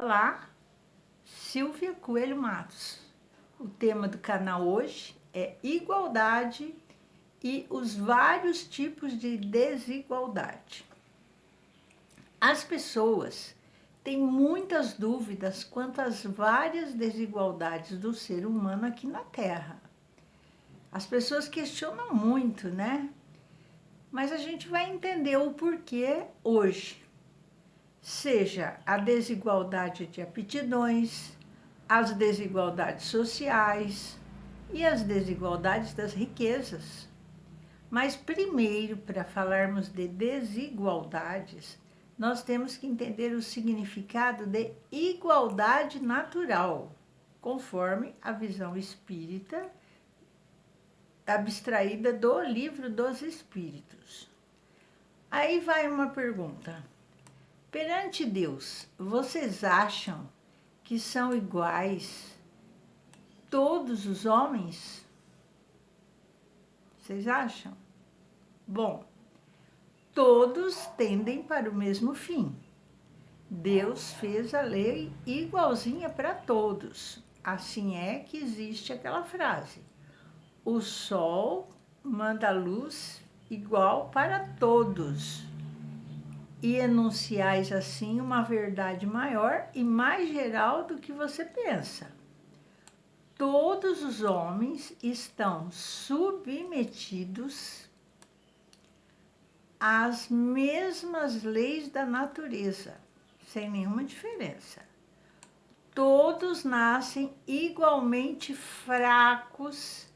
Olá, Silvia Coelho Matos. O tema do canal hoje é igualdade e os vários tipos de desigualdade. As pessoas têm muitas dúvidas quanto às várias desigualdades do ser humano aqui na Terra. As pessoas questionam muito, né? Mas a gente vai entender o porquê hoje. Seja a desigualdade de aptidões, as desigualdades sociais e as desigualdades das riquezas. Mas primeiro, para falarmos de desigualdades, nós temos que entender o significado de igualdade natural, conforme a visão espírita abstraída do Livro dos Espíritos. Aí vai uma pergunta. Perante Deus, vocês acham que são iguais todos os homens? Vocês acham? Bom, todos tendem para o mesmo fim. Deus fez a lei igualzinha para todos. Assim é que existe aquela frase: o sol manda luz igual para todos. E enunciais assim uma verdade maior e mais geral do que você pensa. Todos os homens estão submetidos às mesmas leis da natureza, sem nenhuma diferença. Todos nascem igualmente fracos,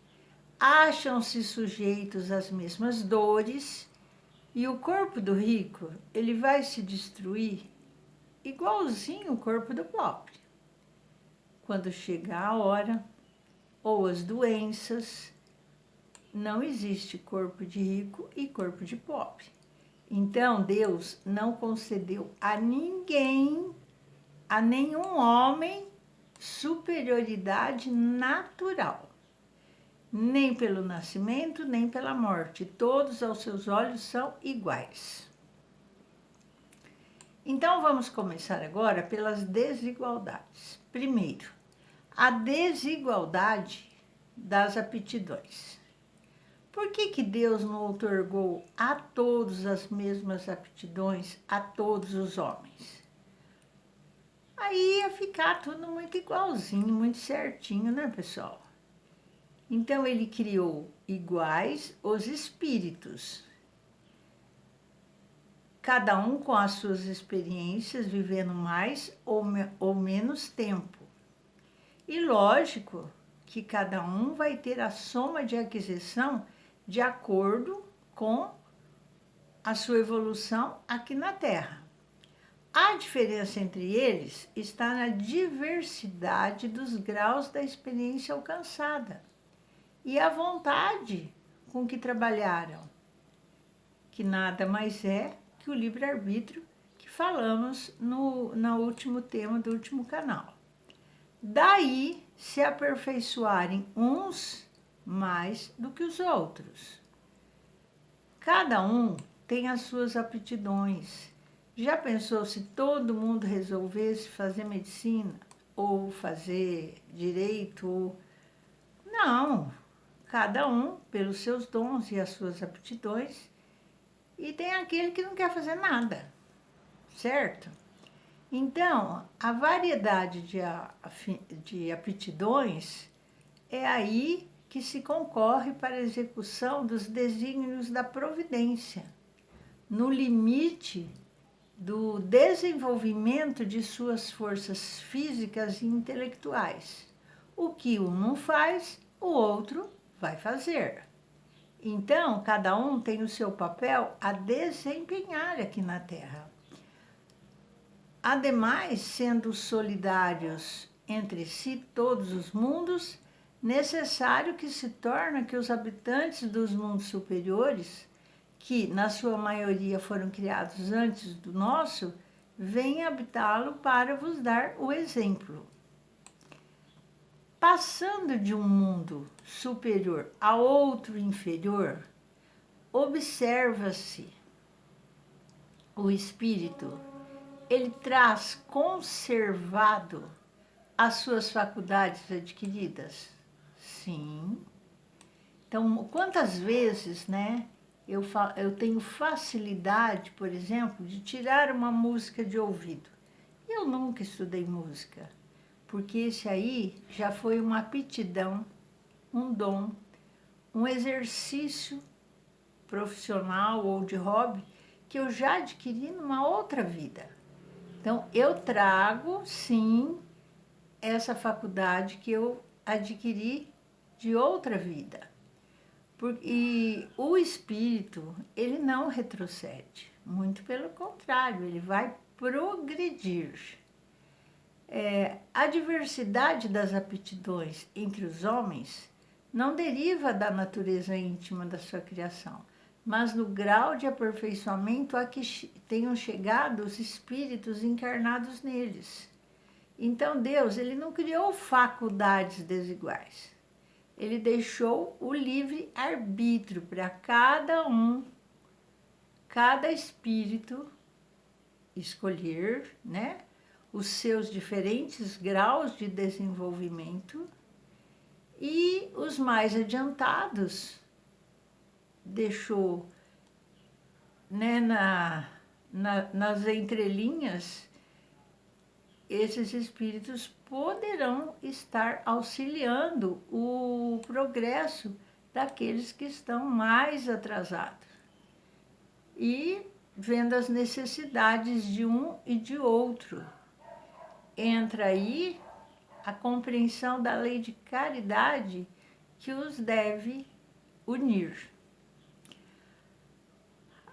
acham-se sujeitos às mesmas dores. E o corpo do rico, ele vai se destruir igualzinho o corpo do pobre. Quando chegar a hora, ou as doenças, não existe corpo de rico e corpo de pobre. Então, Deus não concedeu a ninguém, a nenhum homem, superioridade natural. Nem pelo nascimento, nem pela morte. Todos aos seus olhos são iguais. Então, vamos começar agora pelas desigualdades. Primeiro, a desigualdade das aptidões. Por que Deus não outorgou a todos as mesmas aptidões, a todos os homens? Aí ia ficar tudo muito igualzinho, muito certinho, né, pessoal? Então, ele criou iguais os espíritos, cada um com as suas experiências, vivendo mais ou menos tempo. E lógico que cada um vai ter a soma de aquisição de acordo com a sua evolução aqui na Terra. A diferença entre eles está na diversidade dos graus da experiência alcançada e a vontade com que trabalharam, que nada mais é que o livre-arbítrio que falamos no último tema do último canal. Daí se aperfeiçoarem uns mais do que os outros. Cada um tem as suas aptidões. Já pensou se todo mundo resolvesse fazer medicina ou fazer direito? Não. Cada um pelos seus dons e as suas aptidões, e tem aquele que não quer fazer nada, certo? Então, a variedade de aptidões é aí que se concorre para a execução dos desígnios da providência, no limite do desenvolvimento de suas forças físicas e intelectuais. O que um não faz, o outro vai fazer. Então, cada um tem o seu papel a desempenhar aqui na Terra. Ademais, sendo solidários entre si todos os mundos, necessário que se torna que os habitantes dos mundos superiores, que na sua maioria foram criados antes do nosso, venham habitá-lo para vos dar o exemplo. Passando de um mundo superior a outro inferior, observa-se o espírito ele traz conservado as suas faculdades adquiridas? Sim. Então, quantas vezes, né, eu tenho facilidade, por exemplo, de tirar uma música de ouvido. Eu nunca estudei música, porque esse aí já foi uma aptidão, um dom, um exercício profissional ou de hobby que eu já adquiri numa outra vida. Então, eu trago, sim, essa faculdade que eu adquiri de outra vida. E o espírito, ele não retrocede, muito pelo contrário, ele vai progredir. A diversidade das aptidões entre os homens não deriva da natureza íntima da sua criação, mas no grau de aperfeiçoamento a que tenham chegado os espíritos encarnados neles. Então Deus, ele não criou faculdades desiguais. Ele deixou o livre arbítrio para cada um, cada espírito escolher, né, os seus diferentes graus de desenvolvimento, e os mais adiantados deixou, né, nas entrelinhas, esses espíritos poderão estar auxiliando o progresso daqueles que estão mais atrasados e vendo as necessidades de um e de outro. Entra aí a compreensão da lei de caridade que os deve unir.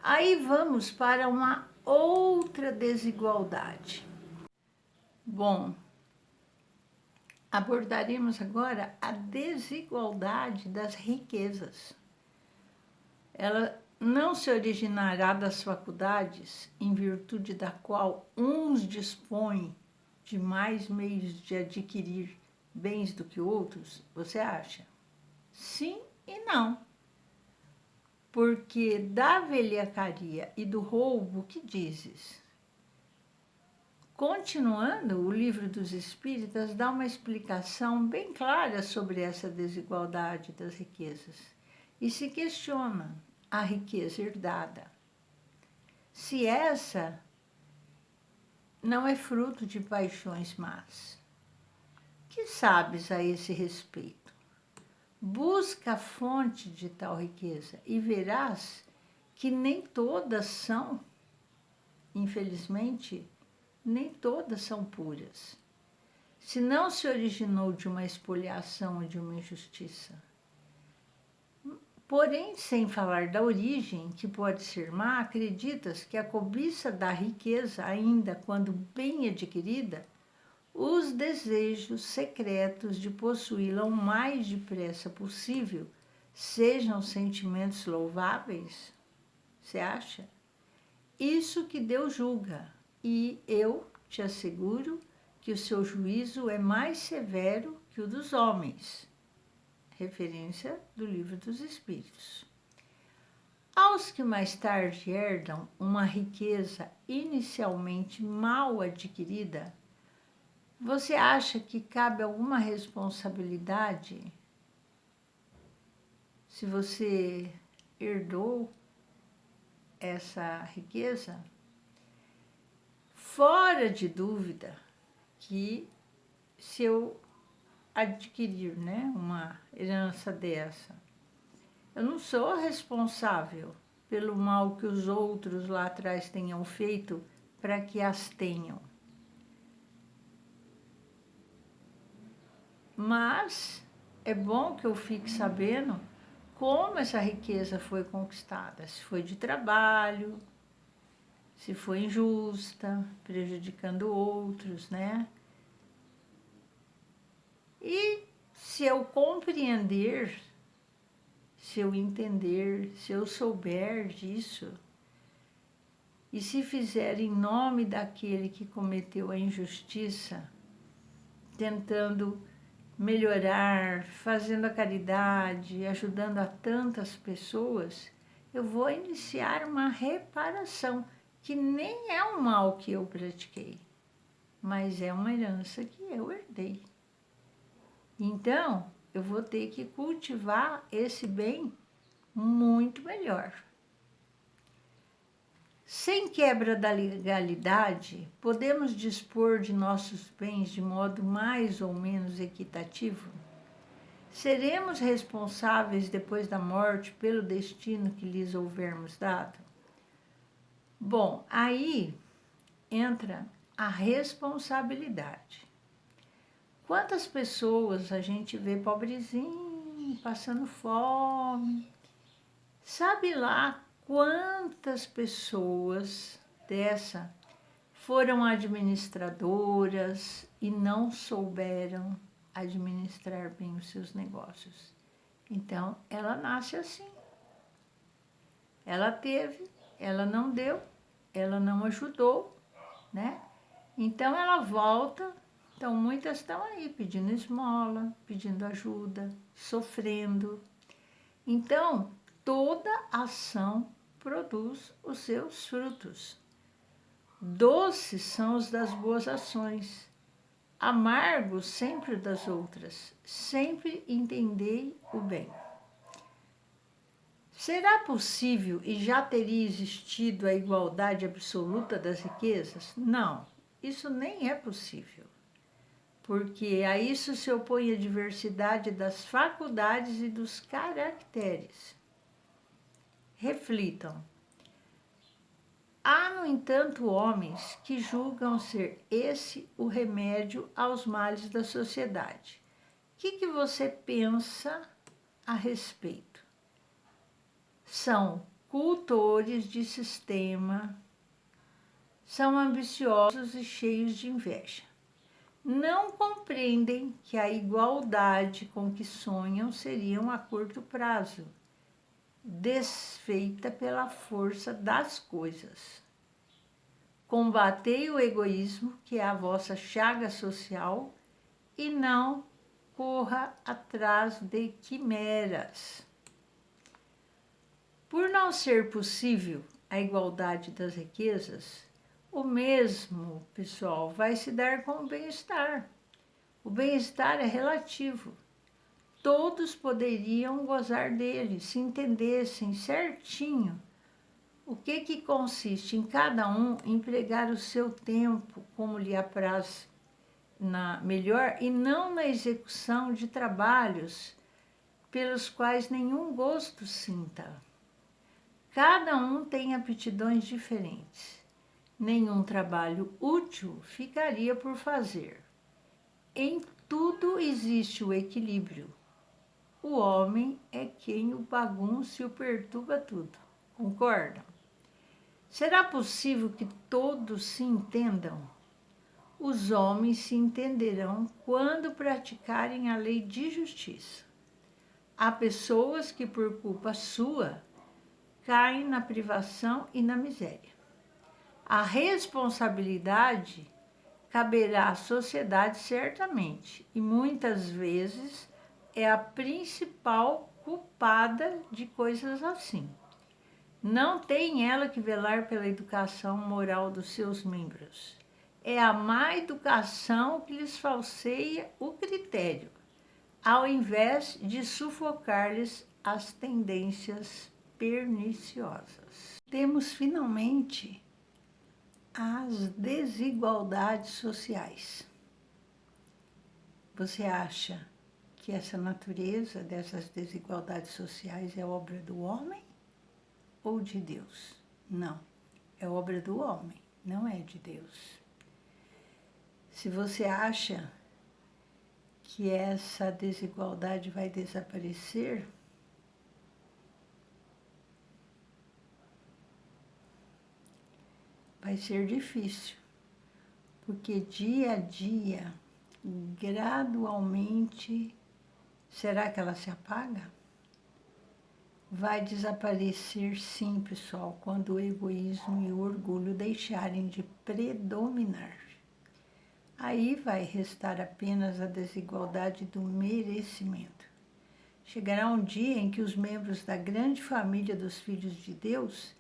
Aí vamos para uma outra desigualdade. Bom, abordaremos agora a desigualdade das riquezas. Ela não se originará das faculdades em virtude da qual uns dispõem de mais meios de adquirir bens do que outros, você acha? Sim e não. Porque da velhacaria e do roubo, que dizes? Continuando, o Livro dos Espíritas dá uma explicação bem clara sobre essa desigualdade das riquezas e se questiona a riqueza herdada. Se essa não é fruto de paixões más. Que sabes a esse respeito? Busca a fonte de tal riqueza e verás que nem todas são, infelizmente, nem todas são puras. Se não se originou de uma espoliação ou de uma injustiça. Porém, sem falar da origem, que pode ser má, acreditas que a cobiça da riqueza, ainda quando bem adquirida, os desejos secretos de possuí-la o mais depressa possível, sejam sentimentos louváveis? Você acha? Isso que Deus julga, e eu te asseguro que o seu juízo é mais severo que o dos homens. Referência do Livro dos Espíritos. Aos que mais tarde herdam uma riqueza inicialmente mal adquirida, você acha que cabe alguma responsabilidade se você herdou essa riqueza? Fora de dúvida que se eu adquirir, né, uma herança dessa, eu não sou responsável pelo mal que os outros lá atrás tenham feito para que as tenham. Mas é bom que eu fique sabendo como essa riqueza foi conquistada, se foi de trabalho, se foi injusta, prejudicando outros, né? E se eu compreender, se eu entender, se eu souber disso, e se fizer em nome daquele que cometeu a injustiça, tentando melhorar, fazendo a caridade, ajudando a tantas pessoas, eu vou iniciar uma reparação que nem é um mal que eu pratiquei, mas é uma herança que eu herdei. Então, eu vou ter que cultivar esse bem muito melhor. Sem quebra da legalidade, podemos dispor de nossos bens de modo mais ou menos equitativo? Seremos responsáveis depois da morte pelo destino que lhes houvermos dado? Bom, aí entra a responsabilidade. Quantas pessoas a gente vê pobrezinho, passando fome? Sabe lá quantas pessoas dessa foram administradoras e não souberam administrar bem os seus negócios? Então, ela nasce assim. Ela teve, ela não deu, ela não ajudou, né? Então, ela volta. Então, muitas estão aí pedindo esmola, pedindo ajuda, sofrendo. Então, toda ação produz os seus frutos. Doces são os das boas ações, amargos sempre das outras. Sempre entendei o bem. Será possível e já teria existido a igualdade absoluta das riquezas? Não, isso nem é possível, porque a isso se opõe a diversidade das faculdades e dos caracteres. Reflitam. Há, no entanto, homens que julgam ser esse o remédio aos males da sociedade. O que você pensa a respeito? São cultores de sistema, são ambiciosos e cheios de inveja. Não compreendem que a igualdade com que sonham seria a curto prazo, desfeita pela força das coisas. Combatei o egoísmo, que é a vossa chaga social, e não corra atrás de quimeras. Por não ser possível a igualdade das riquezas, o mesmo, pessoal, vai se dar com o bem-estar. O bem-estar é relativo. Todos poderiam gozar dele, se entendessem certinho o que consiste em cada um empregar o seu tempo como lhe apraz melhor e não na execução de trabalhos pelos quais nenhum gosto sinta. Cada um tem aptidões diferentes. Nenhum trabalho útil ficaria por fazer. Em tudo existe o equilíbrio. O homem é quem o bagunça e o perturba tudo. Concordam? Será possível que todos se entendam? Os homens se entenderão quando praticarem a lei de justiça. Há pessoas que, por culpa sua, caem na privação e na miséria. A responsabilidade caberá à sociedade certamente, e muitas vezes é a principal culpada de coisas assim. Não tem ela que velar pela educação moral dos seus membros. É a má educação que lhes falseia o critério, ao invés de sufocar-lhes as tendências perniciosas. Temos finalmente as desigualdades sociais. Você acha que essa natureza dessas desigualdades sociais é obra do homem ou de Deus? Não, é obra do homem, não é de Deus. Se você acha que essa desigualdade vai desaparecer, vai ser difícil, porque dia a dia, gradualmente, será que ela se apaga? Vai desaparecer sim, pessoal, quando o egoísmo e o orgulho deixarem de predominar. Aí vai restar apenas a desigualdade do merecimento. Chegará um dia em que os membros da grande família dos filhos de Deus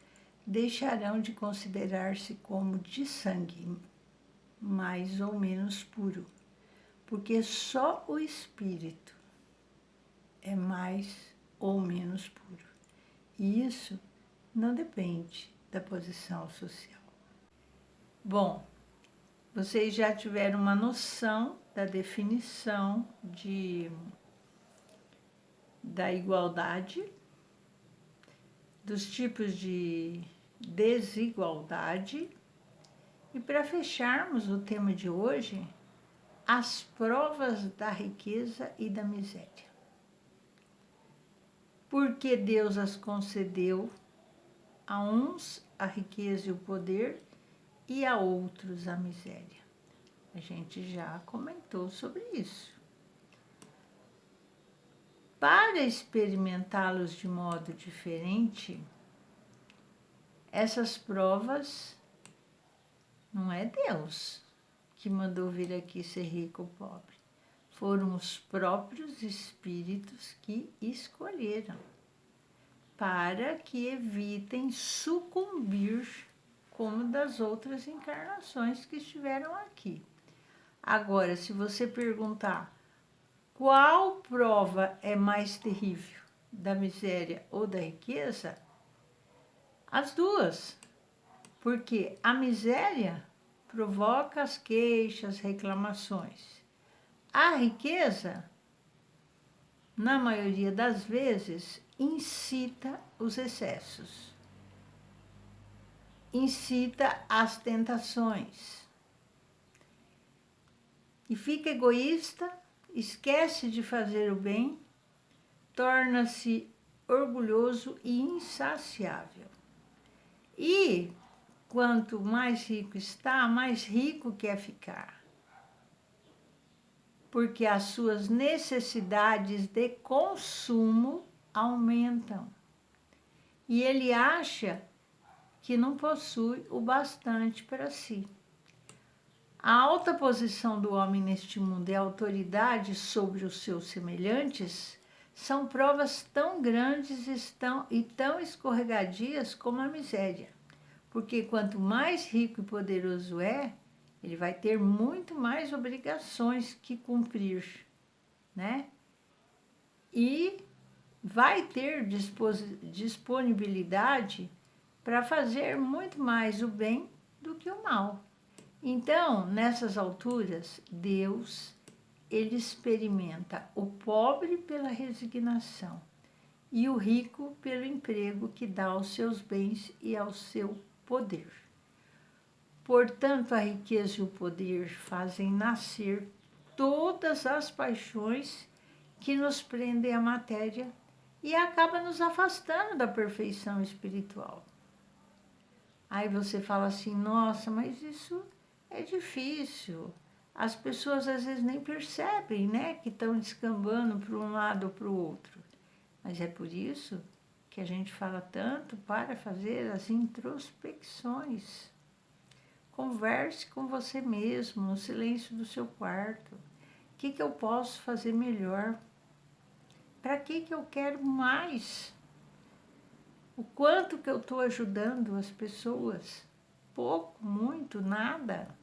deixarão de considerar-se como de sangue, mais ou menos puro, porque só o espírito é mais ou menos puro. E isso não depende da posição social. Bom, vocês já tiveram uma noção da definição da igualdade, dos tipos de desigualdade. E para fecharmos o tema de hoje, as provas da riqueza e da miséria. Porque Deus as concedeu a uns a riqueza e o poder e a outros a miséria. A gente já comentou sobre isso. Para experimentá-los de modo diferente, essas provas não é Deus que mandou vir aqui ser rico ou pobre. Foram os próprios espíritos que escolheram, para que evitem sucumbir como das outras encarnações que estiveram aqui. Agora, se você perguntar qual prova é mais terrível, da miséria ou da riqueza, as duas. Porque a miséria provoca as queixas, reclamações. A riqueza, na maioria das vezes, incita os excessos, incita as tentações. E fica egoísta, esquece de fazer o bem, torna-se orgulhoso e insaciável. E quanto mais rico está, mais rico quer ficar. Porque as suas necessidades de consumo aumentam. E ele acha que não possui o bastante para si. A alta posição do homem neste mundo e a autoridade sobre os seus semelhantes são provas tão grandes e tão escorregadias como a miséria. Porque quanto mais rico e poderoso é, ele vai ter muito mais obrigações que cumprir, né? E vai ter disponibilidade para fazer muito mais o bem do que o mal. Então, nessas alturas, Deus, ele experimenta o pobre pela resignação e o rico pelo emprego que dá aos seus bens e ao seu poder. Portanto, a riqueza e o poder fazem nascer todas as paixões que nos prendem à matéria e acabam nos afastando da perfeição espiritual. Aí você fala assim, nossa, mas isso é difícil. As pessoas às vezes nem percebem, né, que estão descambando para um lado ou para o outro. Mas é por isso que a gente fala tanto para fazer as introspecções. Converse com você mesmo, no silêncio do seu quarto. O que eu posso fazer melhor? Para que eu quero mais? O quanto que eu estou ajudando as pessoas? Pouco, muito, nada.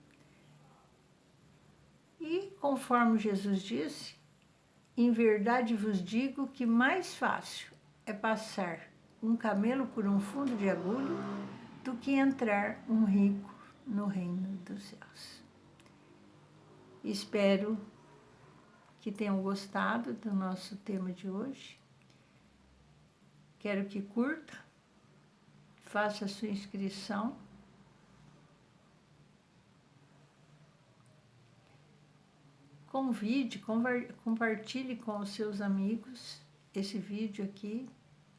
E, conforme Jesus disse, em verdade vos digo que mais fácil é passar um camelo por um fundo de agulha do que entrar um rico no reino dos céus. Espero que tenham gostado do nosso tema de hoje. Quero que curta, faça a sua inscrição. Convide, compartilhe com os seus amigos esse vídeo aqui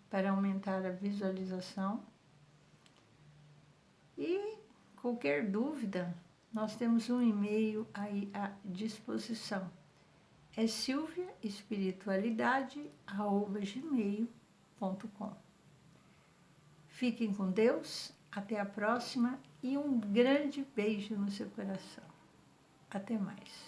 para aumentar a visualização. E qualquer dúvida, nós temos um e-mail aí à disposição. É silviaespiritualidade@gmail.com. Fiquem com Deus, até a próxima e um grande beijo no seu coração. Até mais.